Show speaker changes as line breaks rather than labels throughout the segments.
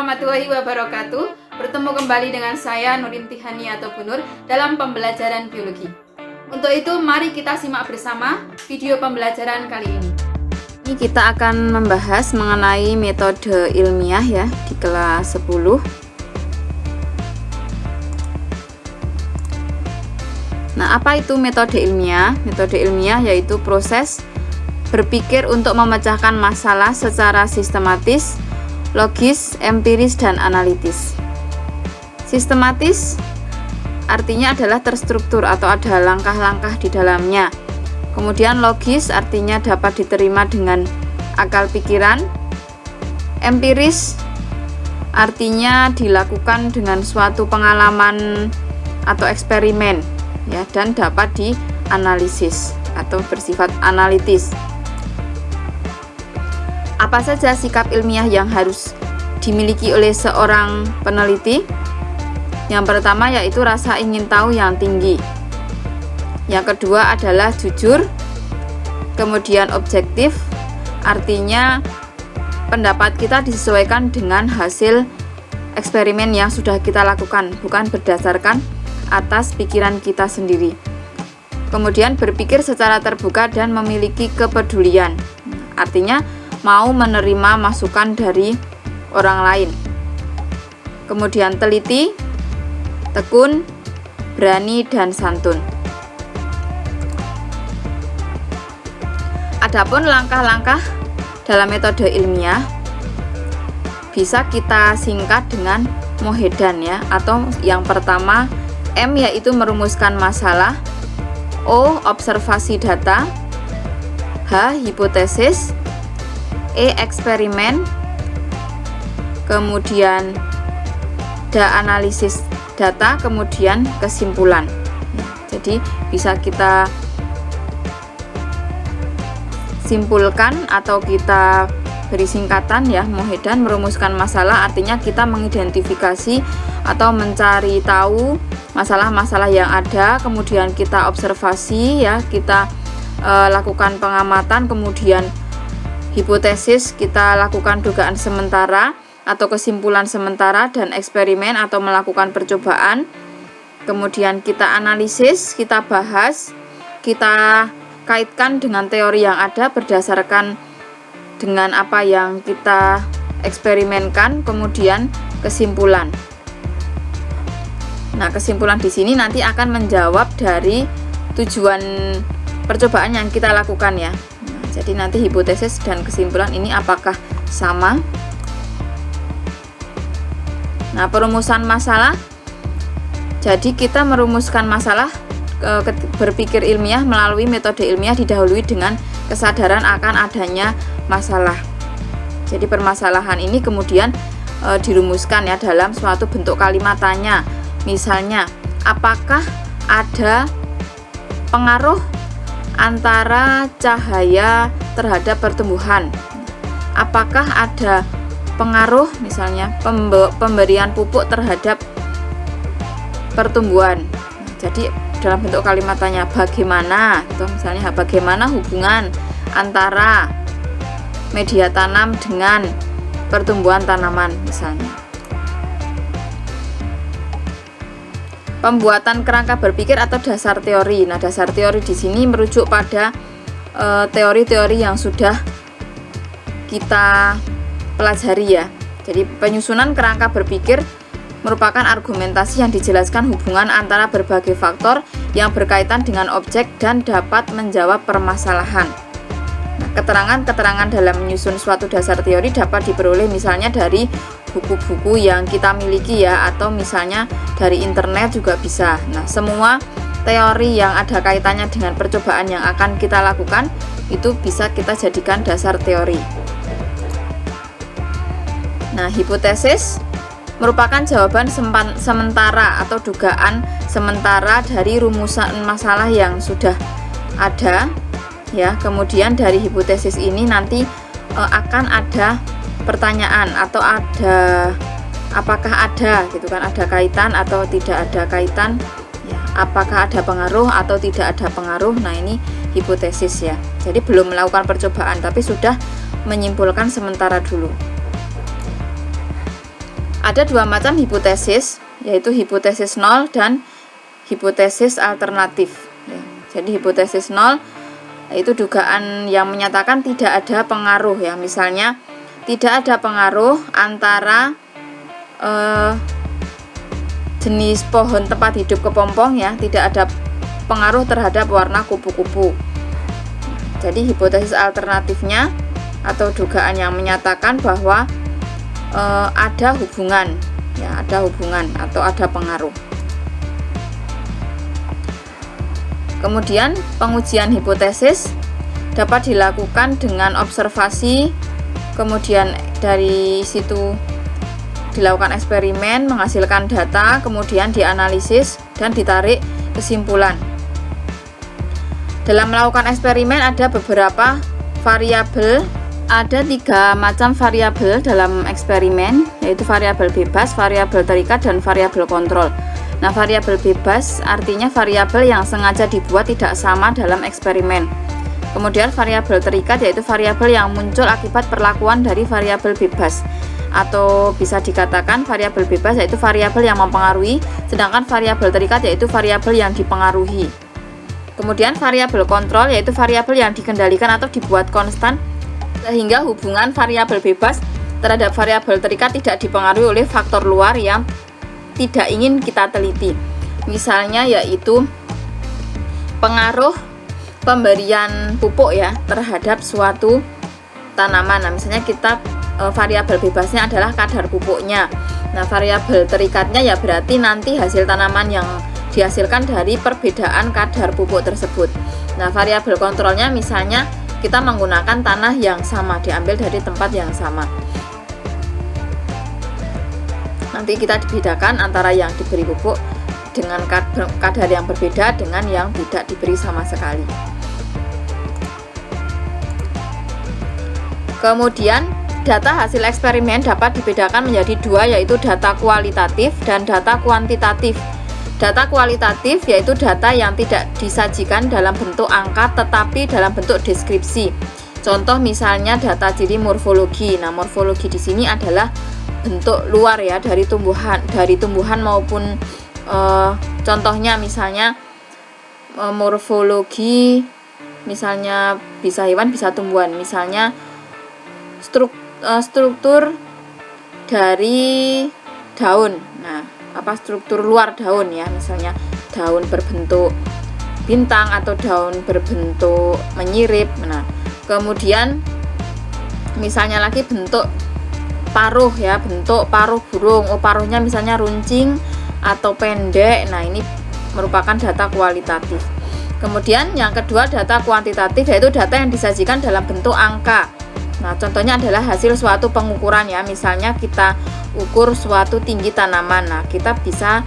warahmatullahi wabarakatuh. Bertemu kembali dengan saya Nurin Tihani atau Bu Nur dalam pembelajaran biologi. Untuk itu mari kita simak bersama video pembelajaran kali ini. Ini kita akan membahas mengenai metode ilmiah ya di kelas 10. Nah, apa itu metode ilmiah? Metode ilmiah yaitu proses berpikir untuk memecahkan masalah secara sistematis, logis, empiris, dan analitis. Sistematis artinya adalah terstruktur atau ada langkah-langkah di dalamnya. Kemudian logis artinya dapat diterima dengan akal pikiran. Empiris artinya dilakukan dengan suatu pengalaman atau eksperimen ya, dan dapat dianalisis atau bersifat analitis. Apa saja sikap ilmiah yang harus dimiliki oleh seorang peneliti? Yang pertama yaitu rasa ingin tahu yang tinggi. Yang kedua adalah jujur. Kemudian objektif, artinya pendapat kita disesuaikan dengan hasil eksperimen yang sudah kita lakukan, bukan berdasarkan atas pikiran kita sendiri. Kemudian berpikir secara terbuka dan memiliki kepedulian. Artinya mau menerima masukan dari orang lain. Kemudian teliti, tekun, berani, dan santun. Adapun langkah-langkah dalam metode ilmiah bisa kita singkat dengan mohedan ya, atau yang pertama M yaitu merumuskan masalah, O observasi data, H hipotesis, E eksperimen, kemudian D analisis data, kemudian kesimpulan. Jadi bisa kita simpulkan atau kita beri singkatan ya, mohedan merumuskan masalah artinya kita mengidentifikasi atau mencari tahu masalah-masalah yang ada, kemudian kita observasi ya, kita lakukan pengamatan, kemudian hipotesis kita lakukan dugaan sementara atau kesimpulan sementara, dan eksperimen atau melakukan percobaan. Kemudian kita analisis, kita bahas, kita kaitkan dengan teori yang ada berdasarkan dengan apa yang kita eksperimenkan, kemudian kesimpulan. Nah, kesimpulan di sini nanti akan menjawab dari tujuan percobaan yang kita lakukan ya. Jadi nanti hipotesis dan kesimpulan ini apakah sama? Nah, perumusan masalah. Jadi kita merumuskan masalah berpikir ilmiah melalui metode ilmiah didahului dengan kesadaran akan adanya masalah. Jadi permasalahan ini kemudian dirumuskan ya dalam suatu bentuk kalimat tanya. Misalnya, apakah ada pengaruh antara cahaya terhadap pertumbuhan? Apakah ada pengaruh misalnya pemberian pupuk terhadap pertumbuhan? Jadi dalam bentuk kalimat tanya, bagaimana? Atau misalnya bagaimana hubungan antara media tanam dengan pertumbuhan tanaman misalnya. Pembuatan kerangka berpikir atau dasar teori. Nah, dasar teori di sini merujuk pada teori-teori yang sudah kita pelajari ya. Jadi penyusunan kerangka berpikir merupakan argumentasi yang dijelaskan hubungan antara berbagai faktor yang berkaitan dengan objek dan dapat menjawab permasalahan. Nah, keterangan-keterangan dalam menyusun suatu dasar teori dapat diperoleh misalnya dari buku-buku yang kita miliki ya, atau misalnya dari internet juga bisa. Nah, semua teori yang ada kaitannya dengan percobaan yang akan kita lakukan itu bisa kita jadikan dasar teori. Nah, hipotesis merupakan jawaban sementara atau dugaan sementara dari rumusan masalah yang sudah ada ya. Kemudian dari hipotesis ini nanti akan ada pertanyaan atau ada apakah ada gitu kan, ada kaitan atau tidak ada kaitan ya, apakah ada pengaruh atau tidak ada pengaruh. Nah, ini hipotesis ya. Jadi belum melakukan percobaan tapi sudah menyimpulkan sementara dulu. Ada dua macam hipotesis, yaitu hipotesis nol dan hipotesis alternatif. Jadi hipotesis nol itu dugaan yang menyatakan tidak ada pengaruh ya. Misalnya tidak ada pengaruh antara jenis pohon tempat hidup kepompong ya, tidak ada pengaruh terhadap warna kupu-kupu. Jadi hipotesis alternatifnya atau dugaan yang menyatakan bahwa ada hubungan ya, ada hubungan atau ada pengaruh. Kemudian pengujian hipotesis dapat dilakukan dengan observasi, kemudian dari situ dilakukan eksperimen, menghasilkan data, kemudian dianalisis dan ditarik kesimpulan. Dalam melakukan eksperimen ada beberapa variabel, ada 3 macam variabel dalam eksperimen, yaitu variabel bebas, variabel terikat, dan variabel kontrol. Nah, variabel bebas artinya variabel yang sengaja dibuat tidak sama dalam eksperimen. Kemudian variabel terikat yaitu variabel yang muncul akibat perlakuan dari variabel bebas, atau bisa dikatakan variabel bebas yaitu variabel yang mempengaruhi, sedangkan variabel terikat yaitu variabel yang dipengaruhi. Kemudian variabel kontrol yaitu variabel yang dikendalikan atau dibuat konstan, sehingga hubungan variabel bebas terhadap variabel terikat tidak dipengaruhi oleh faktor luar yang tidak ingin kita teliti. Misalnya yaitu pengaruh pemberian pupuk ya terhadap suatu tanaman. Nah, misalnya kita variabel bebasnya adalah kadar pupuknya. Nah, variabel terikatnya ya berarti nanti hasil tanaman yang dihasilkan dari perbedaan kadar pupuk tersebut. Nah, variabel kontrolnya misalnya kita menggunakan tanah yang sama, diambil dari tempat yang sama. Nanti kita dibedakan antara yang diberi pupuk dengan kadar yang berbeda dengan yang tidak diberi sama sekali. Kemudian data hasil eksperimen dapat dibedakan menjadi 2, yaitu data kualitatif dan data kuantitatif. Data kualitatif yaitu data yang tidak disajikan dalam bentuk angka tetapi dalam bentuk deskripsi. Contoh misalnya data ciri morfologi. Nah, morfologi di sini adalah bentuk luar ya dari tumbuhan maupun contohnya misalnya morfologi, misalnya bisa hewan bisa tumbuhan, misalnya struktur dari daun. Nah, apa struktur luar daun ya, misalnya daun berbentuk bintang atau daun berbentuk menyirip. Nah, kemudian misalnya lagi bentuk paruh ya, bentuk paruh burung. Oh, paruhnya misalnya runcing atau pendek. Nah, ini merupakan data kualitatif. Kemudian yang kedua data kuantitatif yaitu data yang disajikan dalam bentuk angka. Nah, contohnya adalah hasil suatu pengukuran ya. Misalnya kita ukur suatu tinggi tanaman. Nah, kita bisa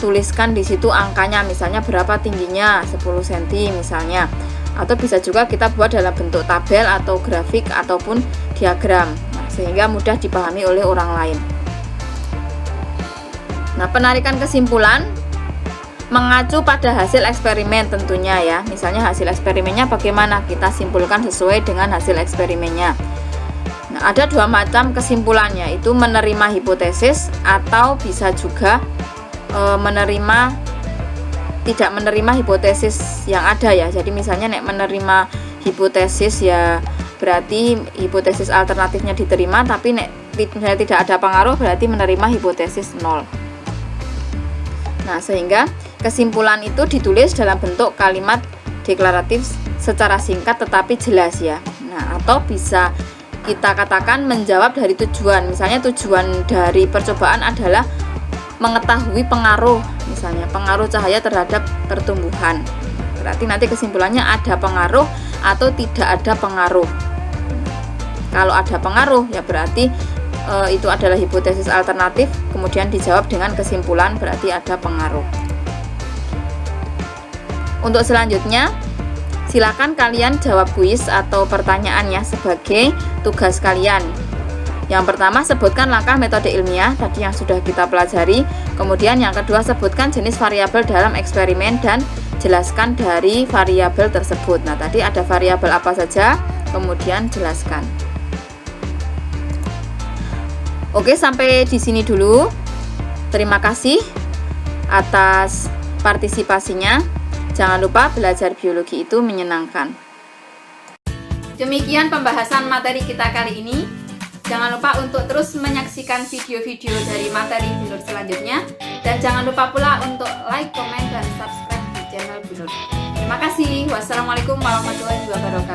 tuliskan di situ angkanya, misalnya berapa tingginya, 10 cm misalnya. Atau bisa juga kita buat dalam bentuk tabel atau grafik ataupun diagram. Nah, sehingga mudah dipahami oleh orang lain. Nah, penarikan kesimpulan mengacu pada hasil eksperimen tentunya ya. Misalnya hasil eksperimennya bagaimana, kita simpulkan sesuai dengan hasil eksperimennya. Nah, ada 2 macam kesimpulannya, itu menerima hipotesis atau bisa juga tidak menerima hipotesis yang ada ya. Jadi misalnya menerima hipotesis ya berarti hipotesis alternatifnya diterima, tapi misalnya tidak ada pengaruh berarti menerima hipotesis 0. Nah, sehingga kesimpulan itu ditulis dalam bentuk kalimat deklaratif secara singkat tetapi jelas ya. Nah, atau bisa kita katakan menjawab dari tujuan. Misalnya tujuan dari percobaan adalah mengetahui pengaruh, misalnya pengaruh cahaya terhadap pertumbuhan. Berarti nanti kesimpulannya ada pengaruh atau tidak ada pengaruh. Kalau ada pengaruh ya berarti itu adalah hipotesis alternatif, kemudian dijawab dengan kesimpulan berarti ada pengaruh. Untuk selanjutnya, silakan kalian jawab kuis atau pertanyaannya sebagai tugas kalian. Yang pertama, sebutkan langkah metode ilmiah tadi yang sudah kita pelajari. Kemudian yang kedua, sebutkan jenis variabel dalam eksperimen dan jelaskan dari variabel tersebut. Nah, tadi ada variabel apa saja, kemudian jelaskan. Oke, sampai di sini dulu. Terima kasih atas partisipasinya. Jangan lupa belajar biologi itu menyenangkan. Demikian pembahasan materi kita kali ini. Jangan lupa untuk terus menyaksikan video-video dari materi Binur selanjutnya. Dan jangan lupa pula untuk like, komen, dan subscribe di channel Binur. Terima kasih. Wassalamualaikum warahmatullahi wabarakatuh.